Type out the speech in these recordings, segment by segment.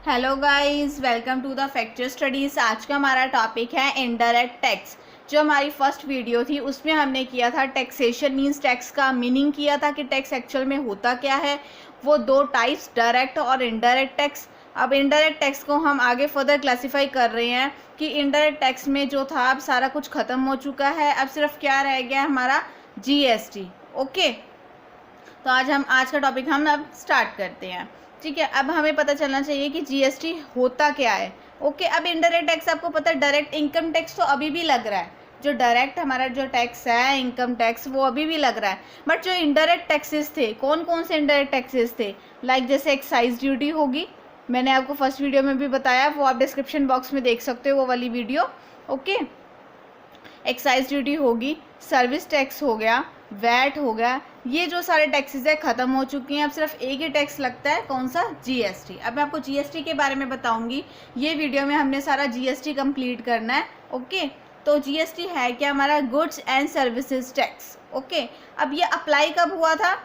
Hello guys, welcome to the फैक्चर studies. आज का हमारा टॉपिक है इनडायरेक्ट टैक्स। जो हमारी फर्स्ट वीडियो थी उसमें हमने किया था टैक्सेशन मींस टैक्स का मीनिंग किया था कि टैक्स एक्चुअल में होता क्या है। वो दो टाइप्स, डायरेक्ट और इनडायरेक्ट टैक्स। अब इनडायरेक्ट टैक्स को हम आगे फर्दर क्लासीफाई कर रहे हैं कि इनडायरेक्ट टैक्स में जो था अब सारा कुछ ख़त्म हो चुका है। अब सिर्फ क्या रह गया है, हमारा जीएसटी। ओके, तो आज का टॉपिक हम अब स्टार्ट करते हैं। ठीक है, अब हमें पता चलना चाहिए कि जीएसटी होता क्या है। ओके, अब इनडायरेक्ट टैक्स आपको पता है, डायरेक्ट इनकम टैक्स तो अभी भी लग रहा है। जो डायरेक्ट हमारा जो टैक्स है इनकम टैक्स वो अभी भी लग रहा है, बट जो इनडायरेक्ट टैक्सेस थे, कौन कौन से इनडायरेक्ट टैक्सेस थे, लाइक जैसे एक्साइज ड्यूटी होगी, मैंने आपको फर्स्ट वीडियो में भी बताया, वो आप डिस्क्रिप्शन बॉक्स में देख सकते हो वो वाली वीडियो। ओके, एक्साइज ड्यूटी होगी, सर्विस टैक्स हो गया, वैट हो गया, ये जो सारे टैक्सेस है ख़त्म हो चुकी हैं। अब सिर्फ एक ही टैक्स लगता है, कौन सा, जीएसटी। अब मैं आपको जीएसटी के बारे में बताऊंगी। ये वीडियो में हमने सारा जीएसटी कंप्लीट करना है। ओके, तो जीएसटी है क्या, हमारा goods and services tax. Okay, अब ये अप्लाई कब हुआ था,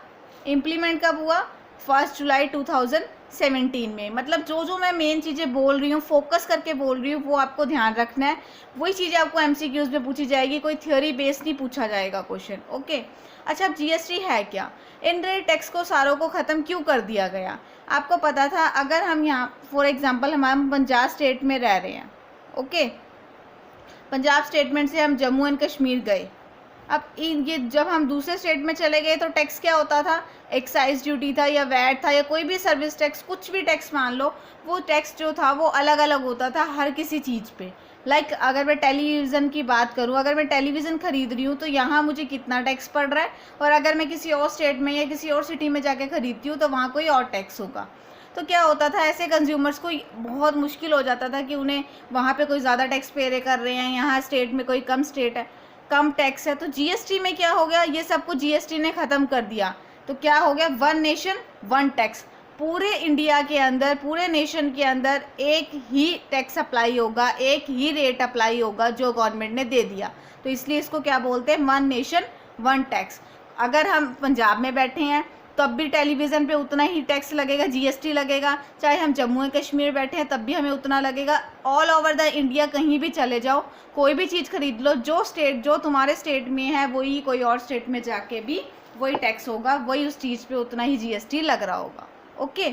इम्प्लीमेंट कब हुआ, 1 जुलाई 2017 में। मतलब जो जो मैं मेन चीज़ें बोल रही हूँ, फोकस करके बोल रही हूँ, वो आपको ध्यान रखना है। वही चीज़ें आपको एमसीक्यूज़ में पूछी जाएगी, कोई थ्योरी बेस्ड नहीं पूछा जाएगा क्वेश्चन। ओके, अच्छा, अब जीएसटी है क्या, इनडायरेक्ट टैक्स को सारों को ख़त्म क्यों कर दिया गया। आपको पता था, अगर हम यहाँ फॉर एग्जांपल हम पंजाब स्टेट में रह रहे हैं। ओके, पंजाब स्टेटमेंट से हम जम्मू एंड कश्मीर गए। अब ये जब हम दूसरे स्टेट में चले गए तो टैक्स क्या होता था, एक्साइज ड्यूटी था या वैट था या कोई भी सर्विस टैक्स, कुछ भी टैक्स मान लो, वो टैक्स जो था वो अलग अलग होता था हर किसी चीज़ पे। लाइक अगर मैं टेलीविज़न की बात करूँ, अगर मैं टेलीविज़न ख़रीद रही हूँ तो यहाँ मुझे कितना टैक्स पड़ रहा है, और अगर मैं किसी और स्टेट में या किसी और सिटी में जाके ख़रीदती हूँ तो वहाँ कोई और टैक्स होगा। तो क्या होता था, ऐसे कंज्यूमर्स को बहुत मुश्किल हो जाता था कि उन्हें वहाँ पे कोई ज़्यादा टैक्स पे कर रहे हैं, यहाँ स्टेट में कोई कम टैक्स है। तो जीएसटी में क्या हो गया, ये सब कुछ जीएसटी ने ख़त्म कर दिया। तो क्या हो गया, वन नेशन वन टैक्स। पूरे इंडिया के अंदर, पूरे नेशन के अंदर एक ही टैक्स अप्लाई होगा, एक ही रेट अप्लाई होगा जो गवर्नमेंट ने दे दिया। तो इसलिए इसको क्या बोलते हैं, वन नेशन वन टैक्स। अगर हम पंजाब में बैठे हैं तब भी टेलीविज़न पे उतना ही टैक्स लगेगा, जीएसटी लगेगा। चाहे हम जम्मू एंड कश्मीर बैठे हैं तब भी हमें उतना लगेगा। ऑल ओवर द इंडिया कहीं भी चले जाओ, कोई भी चीज़ खरीद लो, जो तुम्हारे स्टेट में है वही कोई और स्टेट में जाके भी वही टैक्स होगा, वही उस चीज़ पे उतना ही जीएसटी लग रहा होगा। ओके,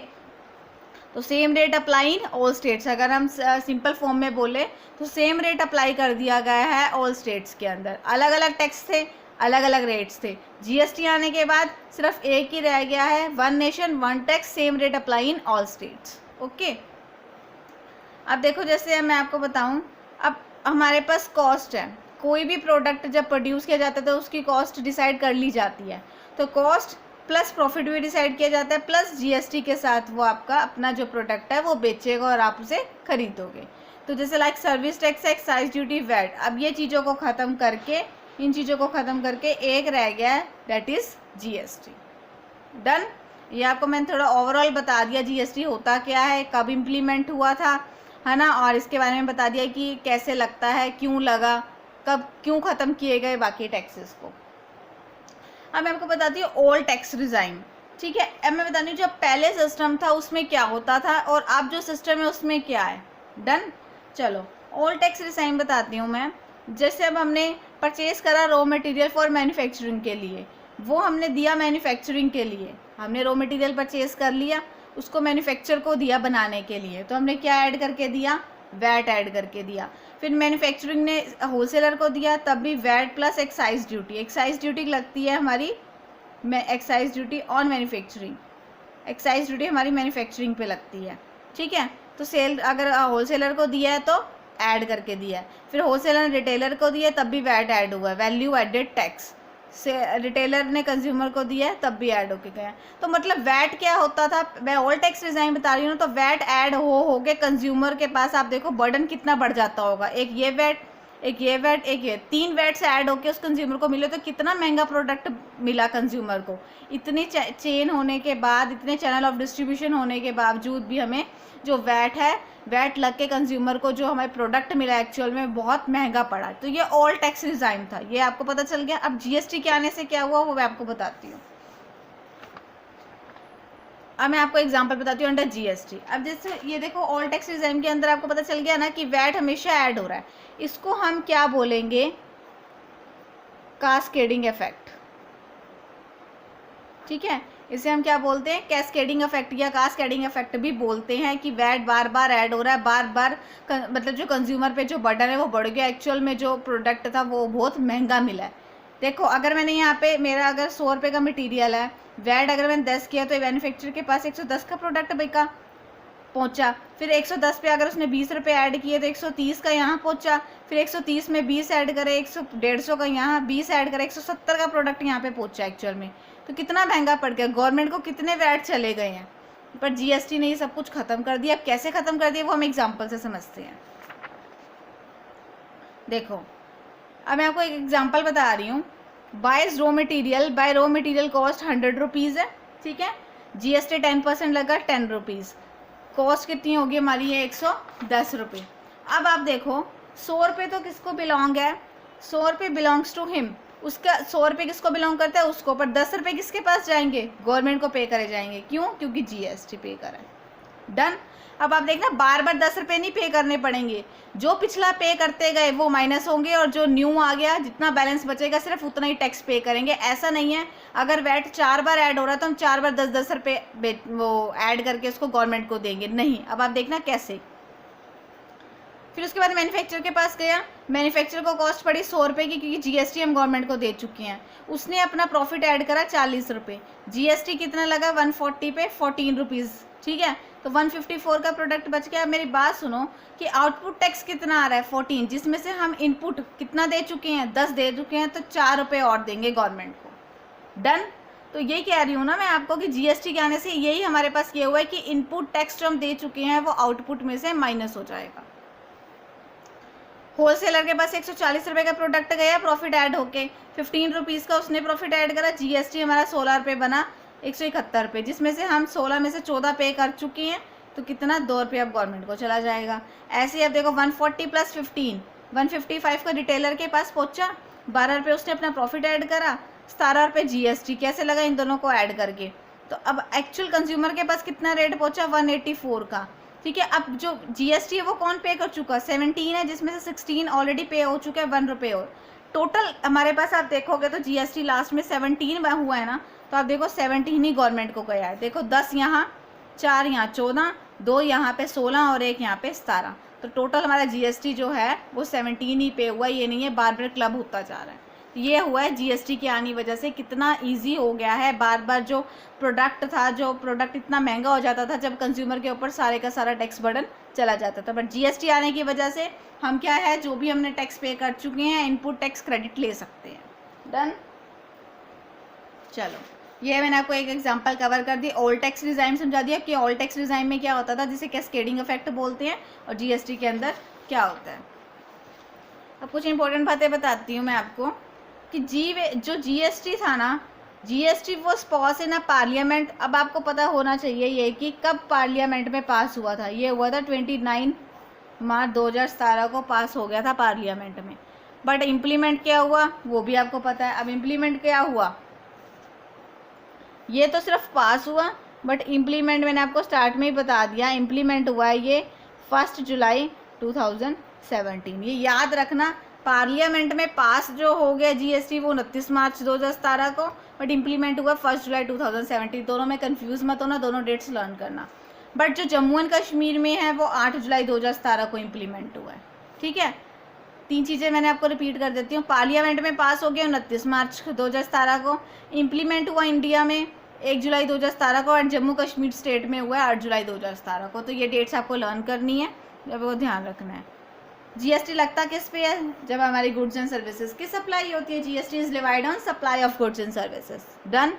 तो same rate apply in all states. अगर हम सिंपल फॉर्म में बोले तो सेम रेट अप्लाई कर दिया गया है ऑल स्टेट्स के अंदर। अलग अलग टैक्स थे, अलग अलग रेट्स थे। जीएसटी आने के बाद सिर्फ एक ही रह गया है, one nation one tax, same rate apply in all states. Okay, अब देखो, जैसे मैं आपको बताऊं, अब हमारे पास कॉस्ट है। कोई भी प्रोडक्ट जब प्रोड्यूस किया जाता है तो उसकी कॉस्ट डिसाइड कर ली जाती है। तो कॉस्ट प्लस प्रॉफिट भी डिसाइड किया जाता है, प्लस जीएसटी के साथ वो आपका अपना जो प्रोडक्ट है वो बेचेगा और आप उसे खरीदोगे। तो जैसे like service tax, excise duty, VAT. अब ये चीज़ों को ख़त्म करके, इन चीज़ों को ख़त्म करके एक रह गया है, दैट इज़ जीएसटी। डन। ये आपको मैंने थोड़ा ओवरऑल बता दिया जीएसटी होता क्या है, कब इम्प्लीमेंट हुआ था, है ना, और इसके बारे में बता दिया कि कैसे लगता है, क्यों लगा, कब, क्यों ख़त्म किए गए बाकी टैक्सेस को। अब मैं आपको बताती हूँ ओल्ड टैक्स रिजाइन। ठीक है, अब मैं बताती हूँ जो पहले सिस्टम था उसमें क्या होता था और अब जो सिस्टम है उसमें क्या है। डन, चलो ओल्ड टैक्स रिजाइन बताती हूँ मैं। जैसे अब हमने परचेज करा रॉ मटेरियल फॉर मैन्युफैक्चरिंग के लिए, वो हमने दिया मैन्युफैक्चरिंग के लिए, हमने रॉ मटेरियल परचेज कर लिया, उसको मैन्युफैक्चर को दिया बनाने के लिए, तो हमने क्या ऐड करके दिया, वैट ऐड करके दिया। फिर मैन्युफैक्चरिंग ने होलसेलर को दिया, तब भी VAT plus excise duty. Excise duty लगती है हमारी, excise duty on manufacturing, excise duty हमारी मैन्युफैक्चरिंग पे लगती है। ठीक है, तो सेल अगर होलसेलर को दिया है तो ऐड करके दिया है। फिर होलसेलर ने रिटेलर को दिया तब भी वैट ऐड हुआ है, वैल्यू एडेड टैक्स। से रिटेलर ने कंज्यूमर को दिया है तब भी ऐड होके गया। तो मतलब वैट क्या होता था, मैं ऑल टैक्स डिजाइन बता रही हूँ, तो वैट ऐड हो के कंज्यूमर के पास, आप देखो बर्डन कितना बढ़ जाता होगा। एक ये वैट, एक ये वैट, एक ये, 3 वैट से ऐड होके उस कंज्यूमर को मिले तो कितना महंगा प्रोडक्ट मिला कंज्यूमर को। इतनी चेन होने के बाद, इतने चैनल ऑफ डिस्ट्रीब्यूशन होने के बावजूद भी हमें जो वैट है, वैट लग के कंज्यूमर को जो हमें प्रोडक्ट मिला एक्चुअल में बहुत महंगा पड़ा। तो ये ऑल टैक्स डिजाइन था, ये आपको पता चल गया। अब जीएसटी के आने से क्या हुआ वो मैं आपको बताती हूँ। अब मैं आपको एग्जांपल बताती हूँ अंडर जीएसटी। अब जैसे ये देखो ऑल टैक्स रिजाइम के अंदर आपको पता चल गया ना कि वैट हमेशा ऐड हो रहा है, इसको हम क्या बोलेंगे, कास्केडिंग इफेक्ट। ठीक है, इसे हम क्या बोलते हैं, कैस्केडिंग इफेक्ट या कास्केडिंग इफेक्ट भी बोलते हैं कि वैट बार बार ऐड हो रहा है, बार बार मतलब जो कंज्यूमर पे जो बर्डन है वो बढ़ गया, एक्चुअल में जो प्रोडक्ट था वो बहुत महंगा मिला है। देखो अगर मैंने यहाँ पे मेरा अगर 100 रुपये का मटेरियल है, वैट अगर मैंने 10 किया तो मैन्युफैक्चरर के पास 110 का प्रोडक्ट बिका पहुंचा, फिर 110 पे अगर उसने 20 रुपये ऐड किए तो 130 का यहाँ पहुंचा, फिर 130 में 20 ऐड करे 150 का यहाँ 20 ऐड करे 170 का प्रोडक्ट यहाँ पे पहुंचा एक्चुअल में। तो कितना महंगा पड़ गया, गवर्नमेंट को कितने वैट चले गए हैं, पर जीएसटी ने ये सब कुछ खत्म कर दिया। अब कैसे खत्म कर दिया वो हम एग्जाम्पल से समझते हैं। देखो अब मैं आपको एक एग्जाम्पल बता रही हूँ, buys raw material, buy raw material cost 100 rupees है, ठीक है, जीएसटी 10% लगा 10 रुपीज़, कॉस्ट कितनी होगी हमारी है 110 रुपये। अब आप देखो 100 रुपये तो किसको बिलोंग है, 100 रुपये बिलोंग्स टू हिम, उसका 100 रुपये किसको बिलोंग करता है, उसको, पर 10 रुपये किसके पास जाएंगे, गवर्नमेंट को पे करे जाएंगे। क्यों, क्योंकि जीएसटी पे करा है। डन। अब आप देखना बार बार 10 रुपये नहीं पे करने पड़ेंगे, जो पिछला पे करते गए वो माइनस होंगे और जो न्यू आ गया जितना बैलेंस बचेगा सिर्फ उतना ही टैक्स पे करेंगे। ऐसा नहीं है अगर वैट 4 बार ऐड हो रहा है तो हम 4 बार 10-10 रुपये वो ऐड करके उसको गवर्नमेंट को देंगे, नहीं। अब आप देखना कैसे। फिर उसके बाद मैन्युफैक्चरर के पास गया, मैन्युफैक्चरर को कॉस्ट पड़ी 100 रुपये की, क्योंकि जीएसटी हम गवर्नमेंट को दे चुके हैं। उसने अपना प्रॉफिट ऐड करा 40 रुपये, जीएसटी कितना लगा 140 पे 14 रुपीज़, ठीक है, तो 154 का प्रोडक्ट बच गया। अब मेरी बात सुनो कि आउटपुट टैक्स कितना आ रहा है 14, जिसमें से हम इनपुट कितना दे चुके हैं 10 दे चुके हैं, तो 4 रुपये और देंगे गवर्नमेंट को। डन। तो यही कह रही हूँ ना मैं आपको कि जीएसटी के आने से यही हमारे पास ये हुआ है कि इनपुट टैक्स जो हम दे चुके हैं वो आउटपुट में से माइनस हो जाएगा। होलसेलर के पास 140 रुपये का प्रोडक्ट गया, प्रॉफिट ऐड होके 15 रुपीज़ का उसने प्रॉफिट ऐड करा, जीएसटी हमारा 16 रुपये बना 171 रुपये, जिसमें से हम 16 में से 14 पे कर चुके हैं, तो कितना 2 रुपये अब गवर्नमेंट को चला जाएगा। ऐसे ही अब देखो 140 प्लस 15 155 का रिटेलर के पास पहुंचा, 12 रुपये उसने अपना प्रॉफिट ऐड करा, 17 रुपये जीएसटी कैसे लगा इन दोनों को ऐड करके, तो अब एक्चुअल कंज्यूमर के पास कितना रेट पहुंचा 184 का, ठीक है। अब जो जीएसटी है वो कौन पे कर चुका, 17 है, जिसमें से 16 ऑलरेडी पे हो चुका है 1 रुपये और। टोटल हमारे पास आप देखोगे तो जीएसटी लास्ट में 17 हुआ है ना, तो आप देखो 17 ही गवर्नमेंट को गया है। देखो 10 यहाँ, 4 यहाँ, 14, 2 यहाँ पे 16 और 1 यहाँ पे 17, तो टोटल हमारा जीएसटी जो है वो 17 ही पे हुआ, ये नहीं है बार बार क्लब होता जा रहा है। ये हुआ है जीएसटी के आने की वजह से, कितना इजी हो गया है। बार बार जो प्रोडक्ट था, जो प्रोडक्ट इतना महंगा हो जाता था जब कंज्यूमर के ऊपर सारे का सारा टैक्स बर्डन चला जाता था, बट जीएसटी आने की वजह से हम क्या है, जो भी हमने टैक्स पे कर चुके हैं इनपुट टैक्स क्रेडिट ले सकते हैं। डन। चलो ये मैंने आपको एक एग्जांपल कवर कर दी, ऑल टैक्स रिजाइम समझा दिया कि ऑल टैक्स रिजाइम में क्या होता था, जिसे कैस्केडिंग इफेक्ट बोलते हैं, और जीएसटी के अंदर क्या होता है। अब कुछ इंपॉर्टेंट बातें बताती हूँ मैं आपको कि जो जीएसटी था ना, GST was pass in a parliament. अब आपको पता होना चाहिए ये कि कब पार्लियामेंट में पास हुआ था, ये हुआ था 29 मार्च 2017 को पास हो गया था पार्लियामेंट में, बट इम्प्लीमेंट क्या हुआ वो भी आपको पता है। अब इम्प्लीमेंट क्या हुआ, ये तो सिर्फ पास हुआ, बट इम्प्लीमेंट मैंने आपको स्टार्ट में ही बता दिया, इम्प्लीमेंट हुआ है ये 1 जुलाई 2017। ये याद रखना, पार्लियामेंट में पास जो हो गया जीएसटी वो 29 मार्च 2017 को, बट इम्प्लीमेंट हुआ 1 जुलाई 2017। दोनों में कंफ्यूज मत होना, दोनों डेट्स लर्न करना। बट जो जम्मू एंड कश्मीर में है वो 8 जुलाई 2017 को इम्प्लीमेंट हुआ है, ठीक है। 3 चीज़ें मैंने आपको रिपीट कर देती हूँ, पार्लियामेंट में पास हो गया 29 मार्च 2017 को, इम्प्लीमेंट हुआ इंडिया में 1 जुलाई 2017 को, और जम्मू कश्मीर स्टेट में हुआ है 8 जुलाई 2017 को। तो ये डेट्स आपको लर्न करनी है, जब वो ध्यान रखना है। जीएसटी लगता किस पे है, जब हमारी गुड्स एंड सर्विसेज की सप्लाई होती है। GST is divide on supply of goods and services. Done.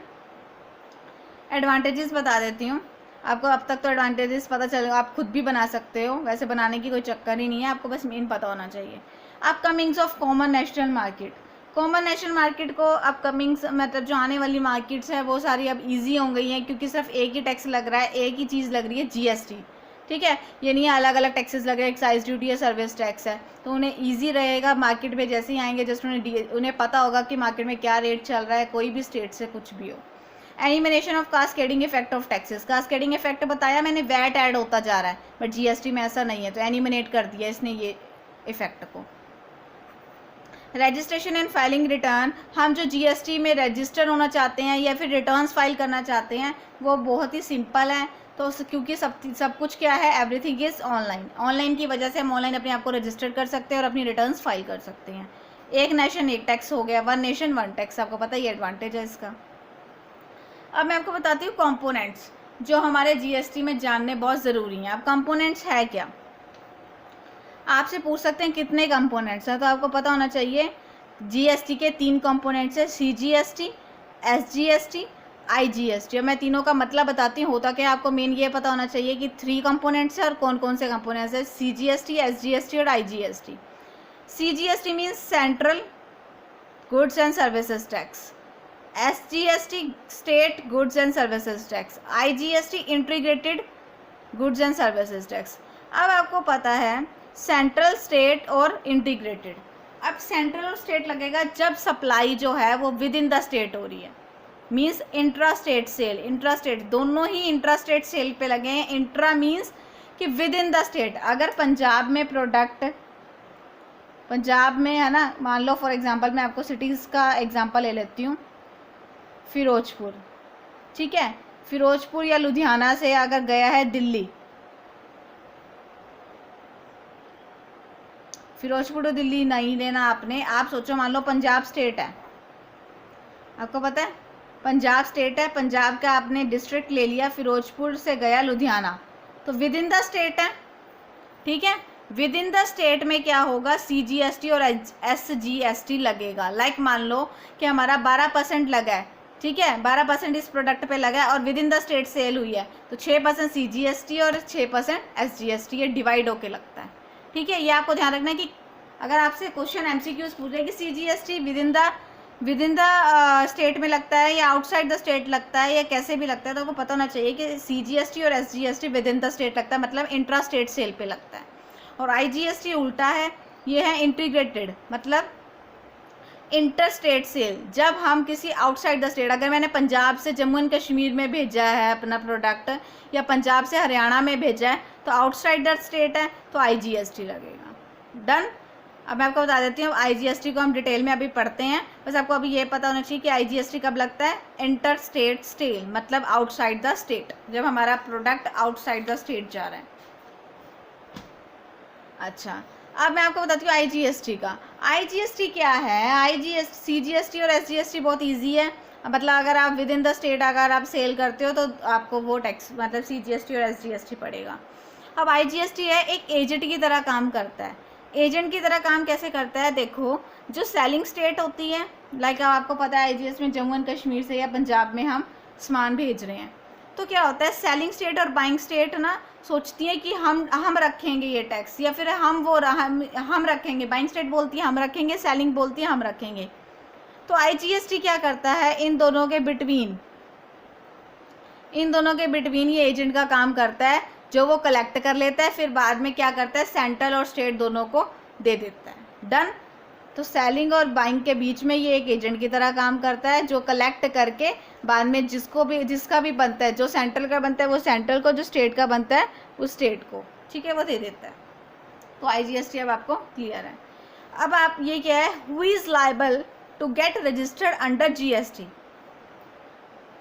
Advantages बता देती हूँ आपको, अब तक तो एडवांटेजेस पता चलेगा, आप खुद भी बना सकते हो, वैसे बनाने की कोई चक्कर ही नहीं है, आपको बस मेन पता होना चाहिए। Upcomings of common national market, common national market को अपकमिंग्स मतलब जो आने वाली मार्केट्स है वो सारी अब ईजी हो गई हैं, क्योंकि सिर्फ एक ही टैक्स लग रहा है, एक ही चीज़ लग रही है जीएसटी, ठीक है। ये नहीं अलग अलग टैक्सेस लग रहे हैं, एक्साइज ड्यूटी या सर्विस टैक्स है, तो उन्हें इजी रहेगा मार्केट में जैसे ही आएंगे, जस्ट उन्हें पता होगा कि मार्केट में क्या रेट चल रहा है, कोई भी स्टेट से कुछ भी हो। Elimination of cascading effect of taxes, cascading effect बताया मैंने, वैट ऐड होता जा रहा है, बट जीएसटी में ऐसा नहीं है, तो एलिमिनेट कर दिया इसने ये इफेक्ट को। रजिस्ट्रेशन एंड फाइलिंग रिटर्न, हम जो जीएसटी में रजिस्टर होना चाहते हैं या फिर रिटर्न्स फाइल करना चाहते हैं वो बहुत ही सिंपल है, तो क्योंकि सब कुछ क्या है, एवरीथिंग इज़ ऑनलाइन, ऑनलाइन की वजह से हम ऑनलाइन अपने आप को रजिस्टर कर सकते हैं और अपनी रिटर्न्स फाइल कर सकते हैं। एक नेशन एक टैक्स हो गया, वन नेशन वन टैक्स, आपको पता ही एडवांटेज है इसका। अब मैं आपको बताती हूँ कंपोनेंट्स जो हमारे जीएसटी में जानने बहुत ज़रूरी हैं। अब कंपोनेंट्स है क्या, आपसे पूछ सकते हैं कितने कंपोनेंट्स हैं, तो आपको पता होना चाहिए जीएसटी के 3 कंपोनेंट्स है, सीजीएसटी, एसजीएसटी, आईजीएसटी। मैं तीनों का मतलब बताती हूँ, होता क्या आपको मेन ये पता होना चाहिए कि 3 कंपोनेंट्स है और कौन कौन से कंपोनेंट्स है, सीजीएसटी, एसजीएसटी और IGST. CGST means central goods and services tax, SGST state goods and services tax, IGST integrated goods and services tax. अब आपको पता है सेंट्रल, स्टेट और इंटीग्रेटेड। अब सेंट्रल और स्टेट लगेगा जब सप्लाई जो है वो विद इन द स्टेट हो रही है, means intra state sale, intra state, दोनों ही इंट्रा स्टेट सेल पे लगे हैं। इंट्रा मीन्स कि विद इन द स्टेट, अगर पंजाब में प्रोडक्ट, पंजाब में है ना, मान लो फॉर एग्जांपल मैं आपको सिटीज़ का एग्जांपल ले लेती हूँ, फिरोजपुर, ठीक है, फिरोजपुर या लुधियाना से अगर गया है दिल्ली, फिरोजपुर तो दिल्ली नहीं लेना आपने, आप सोचो मान लो पंजाब स्टेट है, आपको पता है पंजाब स्टेट है, पंजाब का आपने डिस्ट्रिक्ट ले लिया, फिरोजपुर से गया लुधियाना, तो विद इन द स्टेट है, ठीक है। विद इन द स्टेट में क्या होगा, सीजीएसटी और एसजीएसटी लगेगा। लाइक मान लो कि हमारा 12% लगा है, ठीक है, 12% इस प्रोडक्ट पे लगा है और within the state sale हुई है, तो 6% सीजीएसटी और 6% एसजीएसटी, ये डिवाइड होके लगता है, ठीक है। ये आपको ध्यान रखना है कि अगर आपसे क्वेश्चन एमसीक्यूज पूछे कि CGST with in the state में लगता है या आउटसाइड द स्टेट लगता है या कैसे भी लगता है, तो आपको पता होना चाहिए कि सीजीएसटी और SGST with in the state लगता है, मतलब इंट्रा स्टेट सेल पे लगता है। और आईजीएसटी उल्टा है, ये है इंटीग्रेटेड, मतलब इंटर स्टेट सेल, जब हम किसी आउटसाइड द स्टेट, अगर मैंने पंजाब से जम्मू एंड कश्मीर में भेजा है अपना प्रोडक्ट या पंजाब से हरियाणा में भेजा है, तो आउटसाइड द स्टेट है तो आईजीएसटी लगेगा। डन। अब मैं आपको बता देती हूँ, आईजीएसटी को हम डिटेल में अभी पढ़ते हैं, बस आपको अभी ये पता होना चाहिए कि आईजीएसटी कब लगता है, इंटर स्टेट सेल, मतलब आउटसाइड द स्टेट, जब हमारा प्रोडक्ट आउटसाइड द स्टेट जा रहा है। अच्छा, अब मैं आपको बताती हूँ आईजीएसटी का। आईजीएसटी क्या है, आईजीएसटी, सीजीएसटी और एसजीएसटी बहुत इजी है, मतलब अगर आप विद इन द स्टेट अगर आप सेल करते हो तो आपको वो टैक्स मतलब सीजीएसटी और एसजीएसटी पड़ेगा। अब आईजीएसटी है एक एजेंट की तरह काम करता है। एजेंट की तरह काम कैसे करता है, देखो जो सेलिंग स्टेट होती है, लाइक आपको पता है आईजीएसटी में जम्मू एंड कश्मीर से या पंजाब में हम सामान भेज रहे हैं, तो क्या होता है सेलिंग स्टेट और बाइंग स्टेट ना सोचती है कि हम रखेंगे ये टैक्स, या फिर हम रखेंगे, बाइंग स्टेट बोलती है हम रखेंगे, सेलिंग बोलती है हम रखेंगे। तो आईजीएसटी क्या करता है, इन दोनों के बिटवीन ये एजेंट का काम करता है, जो वो कलेक्ट कर लेता है, फिर बाद में क्या करता है सेंट्रल और स्टेट दोनों को दे देता है। डन। तो सेलिंग और बाइंग के बीच में ये एक एजेंट की तरह काम करता है, जो कलेक्ट करके बाद में जिसका भी बनता है, जो सेंट्रल का बनता है वो सेंट्रल को, जो स्टेट का बनता है उस स्टेट को, ठीक है, वो दे देता है। तो आईजीएसटी अब आपको क्लियर है। अब आप ये क्या है, who is liable to get registered under GST,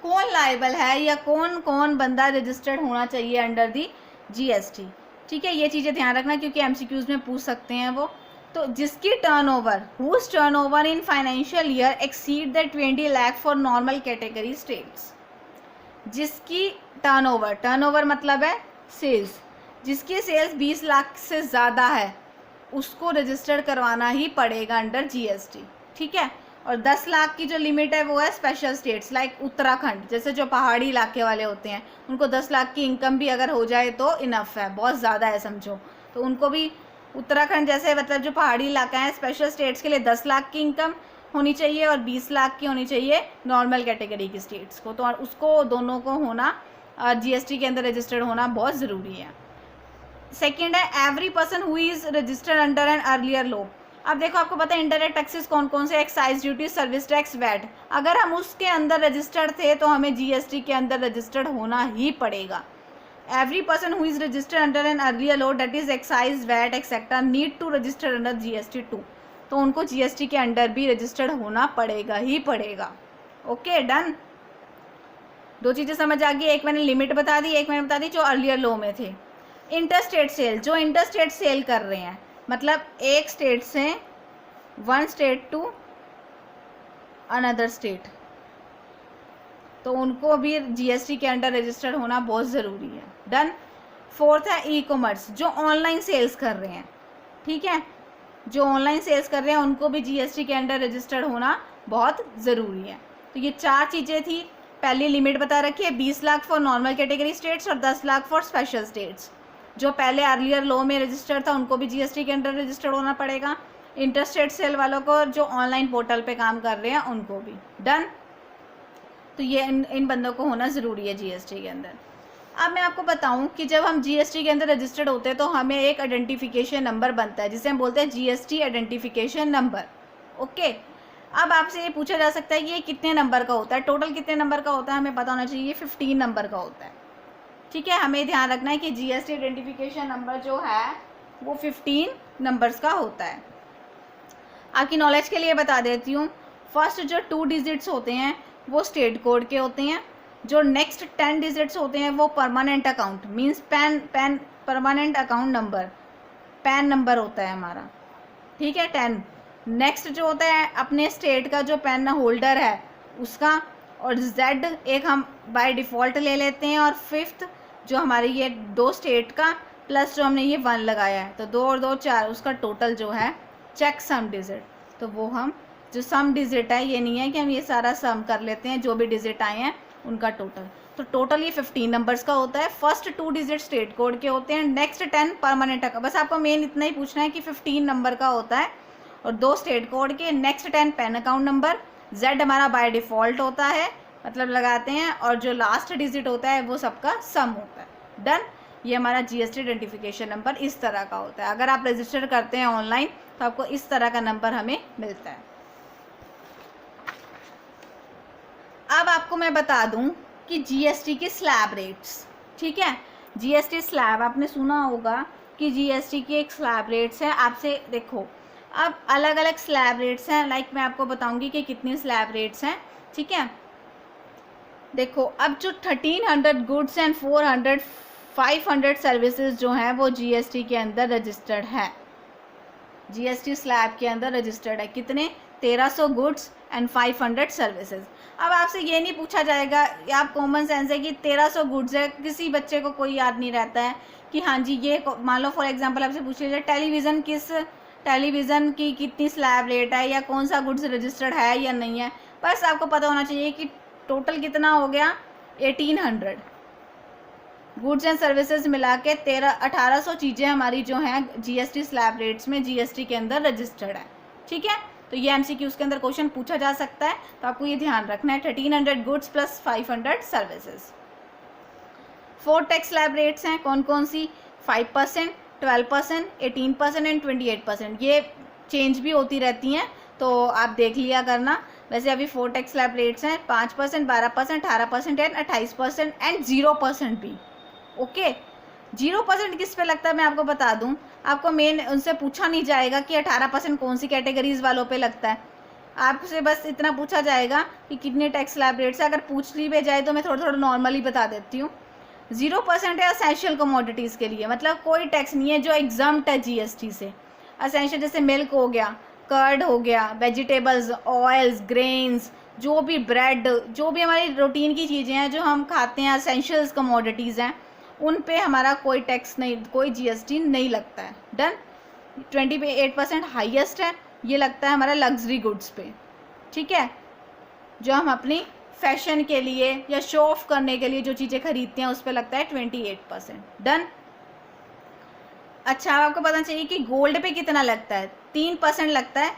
कौन लायबल है या कौन कौन बंदा रजिस्टर्ड होना चाहिए अंडर दी जीएसटी, ठीक है। ये चीज़ें ध्यान रखना क्योंकि एमसीक्यूज में पूछ सकते हैं वो। तो जिसकी turnover, whose turnover in financial year exceed the 20 lakh for normal category states, जिसकी टर्नओवर मतलब है सेल्स, जिसकी सेल्स 20 लाख से ज़्यादा है उसको रजिस्टर करवाना ही पड़ेगा अंडर जीएसटी, ठीक है। और 10 लाख की जो लिमिट है वो है स्पेशल स्टेट्स, लाइक उत्तराखंड, जैसे जो पहाड़ी इलाके वाले होते हैं उनको 10 लाख की इनकम भी अगर हो जाए तो इनफ है, बहुत ज़्यादा है समझो, तो उनको भी उत्तराखंड जैसे मतलब जो पहाड़ी इलाका है स्पेशल स्टेट्स के लिए 10 लाख की इनकम होनी चाहिए और 20 लाख की होनी चाहिए नॉर्मल कैटेगरी की स्टेट्स को, तो उसको दोनों को होना जीएसटी के अंदर रजिस्टर्ड होना बहुत ज़रूरी है। सेकेंड है every person who is registered under an earlier law. अब देखो आपको पता है इनडायरेक्ट टैक्सेस कौन कौन से, excise duty, service tax, VAT. अगर हम उसके अंदर रजिस्टर्ड थे तो हमें जीएसटी के अंदर रजिस्टर्ड होना ही पड़ेगा। Every person who is registered under an earlier law that is excise, VAT etcetera need to register under GST 2। तो उनको जीएसटी के अंडर भी रजिस्टर्ड होना पड़ेगा ही पड़ेगा। Okay done. दो चीज़ें समझ आ गई, एक मैंने लिमिट बता दी, एक मैंने बता दी जो अर्लियर लॉ में थे। इंटरस्टेट सेल, जो इंटरस्टेट सेल कर रहे हैं, मतलब एक स्टेट से one state to another state, तो उनको भी जीएसटी के अंडर रजिस्टर्ड होना बहुत ज़रूरी है। डन। फोर्थ है ई कॉमर्स, जो ऑनलाइन सेल्स कर रहे हैं, ठीक है, जो ऑनलाइन सेल्स कर रहे हैं उनको भी जीएसटी के अंडर रजिस्टर्ड होना बहुत ज़रूरी है। तो ये चार चीज़ें थी। पहली लिमिट बता रखी है 20 lakh for normal category states और 10 लाख फॉर स्पेशल स्टेट्स। जो पहले अर्लियर लॉ में रजिस्टर्ड था उनको भी जीएसटी के अंडर रजिस्टर्ड होना पड़ेगा। इंटरस्टेट सेल वालों को, जो ऑनलाइन पोर्टल पे काम कर रहे हैं उनको भी। डन। तो ये इन बंदों को होना ज़रूरी है जीएसटी के अंदर। अब मैं आपको बताऊं कि जब हम जीएसटी के अंदर रजिस्टर्ड होते हैं तो हमें एक आइडेंटिफिकेशन नंबर बनता है जिसे हम बोलते हैं जीएसटी आइडेंटिफिकेशन नंबर। ओके। अब आपसे ये पूछा जा सकता है कि ये कितने नंबर का होता है, टोटल कितने नंबर का होता है, हमें पता होना चाहिए। 15 नंबर का होता है, ठीक है। हमें ध्यान रखना है कि जीएसटी आइडेंटिफिकेशन नंबर जो है वो 15 नंबर्स का होता है। आपकी नॉलेज के लिए बता देती हूँ, फर्स्ट जो 2 डिजिट्स होते हैं वो स्टेट कोड के होते हैं। जो नेक्स्ट 10 डिजिट्स होते हैं वो permanent account means pan permanent account number, pan number होता है हमारा, ठीक है, 10। नेक्स्ट जो होता है अपने स्टेट का जो पैन होल्डर है उसका, और जेड एक हम बाय डिफ़ॉल्ट ले लेते हैं, और फिफ्थ जो हमारी ये 2 स्टेट का प्लस जो हमने ये 1 लगाया है, तो 2 और 2 4, उसका टोटल जो है चेक सम डिजिट। तो वो हम जो सम डिजिट है, ये नहीं है कि हम ये सारा सम कर लेते हैं जो भी डिजिट आए हैं उनका टोटल। तो टोटल ये 15 नंबर्स का होता है। फर्स्ट 2 डिजिट स्टेट कोड के होते हैं, नेक्स्ट 10 परमानेंट का। बस आपको मेन इतना ही पूछना है कि 15 नंबर का होता है और 2 स्टेट कोड के, next 10 pan account number, Z हमारा बाय डिफ़ॉल्ट होता है मतलब लगाते हैं, और जो लास्ट डिजिट होता है वो सबका सम होता है। डन। ये हमारा जीएसटी आइडेंटिफिकेशन नंबर इस तरह का होता है। अगर आप रजिस्टर करते हैं ऑनलाइन तो आपको इस तरह का नंबर हमें मिलता है। अब आपको मैं बता दूं कि जीएसटी की स्लैब रेट्स, ठीक है, जीएसटी स्लैब आपने सुना होगा कि जीएसटी की एक स्लैब रेट्स है। आपसे देखो अब अलग अलग स्लैब रेट्स हैं, लाइक मैं आपको बताऊंगी कि कितनी स्लैब रेट्स हैं, ठीक है। देखो अब जो 1300 गुड्स एंड 500 सर्विसेज जो हैं वो जीएसटी के अंदर रजिस्टर्ड है, जीएसटी स्लैब के अंदर रजिस्टर्ड है। कितने? 1300 गुड्स एंड 500 सर्विसेज। अब आपसे ये नहीं पूछा जाएगा, आप कॉमन सेंस है कि 1300 गुड्स है, किसी बच्चे को कोई याद नहीं रहता है कि हाँ जी ये, मान लो फॉर एग्जांपल आपसे पूछ लीजिए टेलीविज़न की कितनी स्लैब रेट है या कौन सा गुड्स रजिस्टर्ड है या नहीं है। बस आपको पता होना चाहिए कि टोटल कितना हो गया, 1800 गुड्स एंड सर्विसेज मिला के 1800 चीज़ें हमारी जो हैं जीएसटी स्लैब रेट्स में जीएसटी के अंदर रजिस्टर्ड है, ठीक है। तो ये एमसीक्यू उसके अंदर क्वेश्चन पूछा जा सकता है, तो आपको ये ध्यान रखना है 1300 goods plus 500 services. 4 tax slab rates हैं, कौन कौन सी? 5%, 12%, 18% एंड 28%। ये चेंज भी होती रहती हैं तो आप देख लिया करना। वैसे अभी 4 टैक्स स्लैब रेट्स हैं, 5%, 12%, 18% एंड 28% एंड 0% भी। ओके 0% किस पे लगता है मैं आपको बता दूं, आपको मेन उनसे पूछा नहीं जाएगा कि 18% कौन सी कैटेगरीज वालों पे लगता है। आपसे बस इतना पूछा जाएगा कि कितने टैक्स स्लैब रेट्स है। अगर पूछ ली भी जाए तो मैं थोड़ा थोड़ा नॉर्मली बता देती हूँ। 0% है असेंशियल कमोडिटीज़ के लिए, मतलब कोई टैक्स नहीं है जो एग्जम्प्ट है जीएसटी से। असेंशियल जैसे मिल्क हो गया, कर्ड हो गया, वेजिटेबल्स, ऑयल्स, ग्रेन्स, जो भी ब्रेड, जो भी हमारी रूटीन की चीज़ें हैं जो हम खाते हैं, असेंशियल्स कमोडिटीज़ हैं, उन पे हमारा कोई टैक्स नहीं, कोई जीएसटी नहीं लगता है। डन। 28% हाईएस्ट है, ये लगता है हमारा लग्जरी गुड्स पे, ठीक है, जो हम अपनी फैशन के लिए या शो ऑफ करने के लिए जो चीज़ें खरीदते हैं उस पर लगता है 28%। डन। अच्छा आपको पता चाहिए कि गोल्ड पे कितना लगता है? 3% लगता है,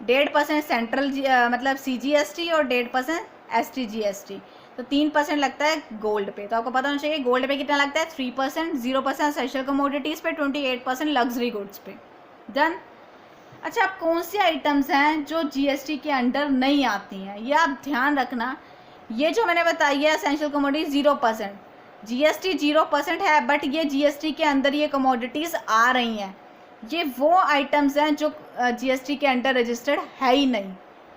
1.5% सेंट्रल मतलब CGST और 1.5% STGST। तो 3% लगता है गोल्ड पे। तो आपको पता होना चाहिए गोल्ड पे कितना लगता है? 3%, 0% असेंशियल कमोडिटीज़ पे, 28% लग्जरी गुड्स पे। डन। अच्छा, अब कौन सी आइटम्स हैं जो जीएसटी के अंडर नहीं आती हैं, ये आप ध्यान रखना। ये जो मैंने बताई है एसेंशियल कमोडिटीज 0%, जीएसटी 0% है, बट ये जीएसटी के अंदर ये कमोडिटीज़ आ रही हैं। ये वो आइटम्स हैं जो जीएसटी के अंडर रजिस्टर्ड है ही नहीं।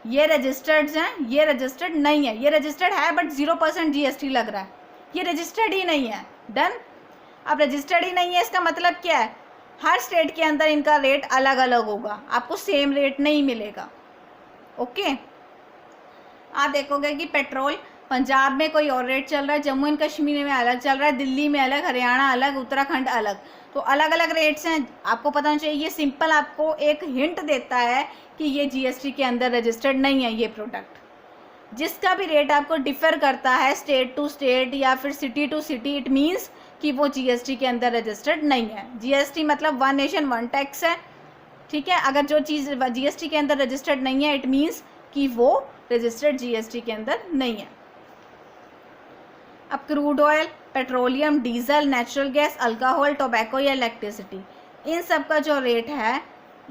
ये रजिस्टर्ड हैं, ये रजिस्टर्ड नहीं है। ये रजिस्टर्ड है बट 0% जीएसटी लग रहा है, ये रजिस्टर्ड ही नहीं है। डन। अब रजिस्टर्ड ही नहीं है, इसका मतलब क्या है? हर स्टेट के अंदर इनका रेट अलग अलग होगा, आपको सेम रेट नहीं मिलेगा। ओके, आप देखोगे कि पेट्रोल पंजाब में कोई और रेट चल रहा है, जम्मू एंड कश्मीर में अलग चल रहा है, दिल्ली में अलग, हरियाणा अलग, उत्तराखंड अलग, तो अलग अलग रेट्स हैं। आपको पता होना चाहिए। ये सिंपल आपको एक हिंट देता है कि ये जीएसटी के अंदर रजिस्टर्ड नहीं है। ये प्रोडक्ट जिसका भी रेट आपको डिफ़र करता है स्टेट टू स्टेट या फिर city to city, it means कि वो जीएसटी के अंदर रजिस्टर्ड नहीं है। जीएसटी मतलब वन नेशन वन टैक्स है, ठीक है। अगर जो चीज़ जीएसटी के अंदर रजिस्टर्ड नहीं है, इट मीन्स कि वो रजिस्टर्ड जीएसटी के अंदर नहीं है। अब crude oil, petroleum, diesel, natural gas, alcohol, tobacco या इलेक्ट्रिसिटी, इन सब का जो रेट है,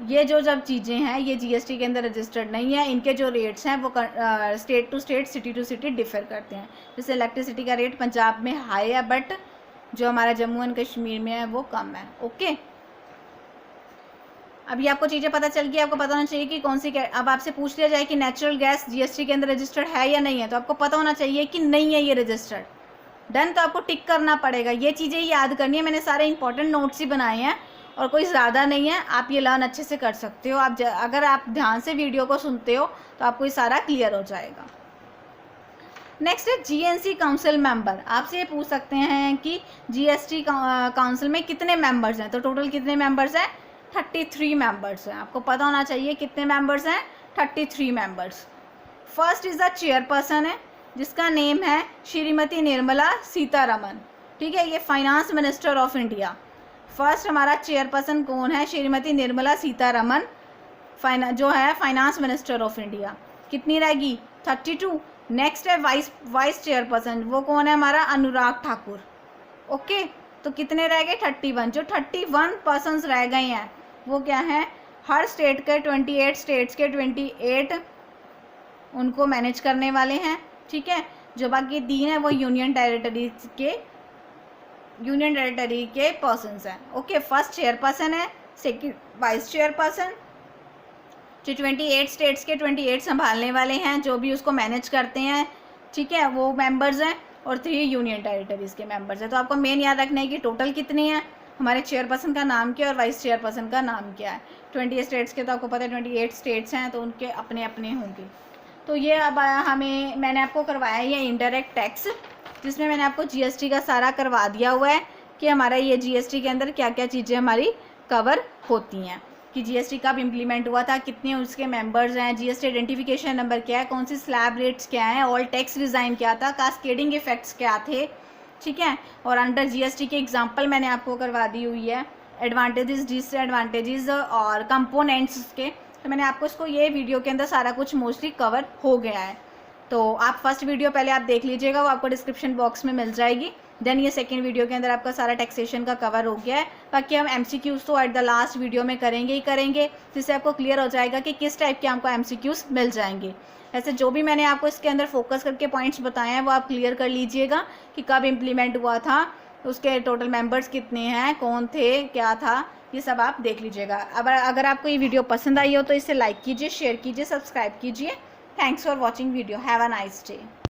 ये जो जब चीज़ें हैं ये जीएसटी के अंदर रजिस्टर्ड नहीं है। इनके जो रेट्स हैं वो state to state, city to city differ करते हैं। जैसे इलेक्ट्रिसिटी का रेट पंजाब में हाई है, बट जो हमारा जम्मू एंड कश्मीर में है वो कम है। ओके, अभी आपको चीज़ें पता चल गई। आपको पता होना चाहिए कि कौन सी। अब आपसे पूछ लिया जाए कि नेचुरल गैस जीएसटी के अंदर रजिस्टर्ड है या नहीं है, तो आपको पता होना चाहिए कि नहीं है ये रजिस्टर्ड। डन। तो आपको टिक करना पड़ेगा। ये चीज़ें याद करनी है। मैंने सारे इंपॉर्टेंट नोट्स ही बनाए हैं और कोई ज़्यादा नहीं है। आप ये लर्न अच्छे से कर सकते हो। आप अगर आप ध्यान से वीडियो को सुनते हो तो आपको ये सारा क्लियर हो जाएगा। नेक्स्ट है जीएनसी काउंसिल मेंबर। आपसे ये पूछ सकते हैं कि जीएसटी काउंसिल में कितने मेंबर्स हैं, तो टोटल कितने मेंबर्स हैं? 33 मेंबर्स हैं। आपको पता होना चाहिए कितने मेंबर्स हैं? 33 members. First is the chairperson है, जिसका नेम है श्रीमती निर्मला सीतारमन, ठीक है। ये finance minister of India. First हमारा चेयरपर्सन कौन है? श्रीमती निर्मला सीतारमन, जो है फाइनेंस मिनिस्टर ऑफ इंडिया। कितनी रहेगी? 32। नेक्स्ट है वाइस चेयरपर्सन, वो कौन है हमारा? अनुराग ठाकुर। ओके, तो कितने रह गए? 31। जो 31 पर्सन्स रह गए हैं वो क्या हैं? हर स्टेट के 28 स्टेट्स के 28 उनको मैनेज करने वाले हैं, ठीक है। जो बाकी 3 है वो यूनियन टेरिटरी के पर्सन्स हैं। ओके, फर्स्ट चेयरपर्सन है, सेकंड वाइस चेयरपर्सन, जो 28 स्टेट्स के 28 संभालने वाले हैं, जो भी उसको मैनेज करते हैं, ठीक है, वो मेंबर्स हैं, और 3 यूनियन टेरिटरीज़ के मेंबर्स हैं। तो आपको मेन याद रखना है कि टोटल कितने हैं, हमारे चेयरपर्सन का नाम क्या है और वाइस चेयरपर्सन का नाम क्या है। 28 स्टेट्स के तो आपको पता है 28 स्टेट्स हैं, तो उनके अपने अपने होंगे। तो ये अब मैंने आपको करवाया ये इनडायरेक्ट टैक्स, जिसमें मैंने आपको जीएसटी का सारा करवा दिया हुआ है कि हमारा ये जीएसटी के अंदर क्या क्या चीज़ें हमारी कवर होती हैं, कि जीएसटी कब इम्प्लीमेंट हुआ था, कितने उसके मेंबर्स हैं, जीएसटी आइडेंटिफिकेशन नंबर क्या है, कौन सी स्लैब रेट्स क्या हैं, ऑल टैक्स डिज़ाइन क्या था, कास्केडिंग इफेक्ट्स क्या थे, ठीक है। और अंडर जीएसटी के एग्जांपल मैंने आपको करवा दी हुई है, एडवांटेजेस, डिसएडवांटेजेस और कंपोनेंट्स के। तो मैंने आपको इसको ये वीडियो के अंदर सारा कुछ मोस्टली कवर हो गया है। तो आप फर्स्ट वीडियो पहले आप देख लीजिएगा, वो आपको डिस्क्रिप्शन बॉक्स में मिल जाएगी। देन ये सेकंड वीडियो के अंदर आपका सारा टैक्सेशन का कवर हो गया है। बाकी हम एमसीक्यूज़ तो एट द लास्ट वीडियो में करेंगे ही करेंगे, जिससे आपको क्लियर हो जाएगा कि किस टाइप के हमको एमसीक्यूज़ मिल जाएंगे। ऐसे जो भी मैंने आपको इसके अंदर फोकस करके पॉइंट्स बताए हैं वो आप क्लियर कर लीजिएगा कि कब इम्प्लीमेंट हुआ था, उसके टोटल मेंबर्स कितने हैं, कौन थे, क्या था, ये सब आप देख लीजिएगा। अगर आपको ये वीडियो पसंद आई हो तो इसे लाइक कीजिए, शेयर कीजिए, सब्सक्राइब कीजिए। Thanks for watching video. Have a nice day.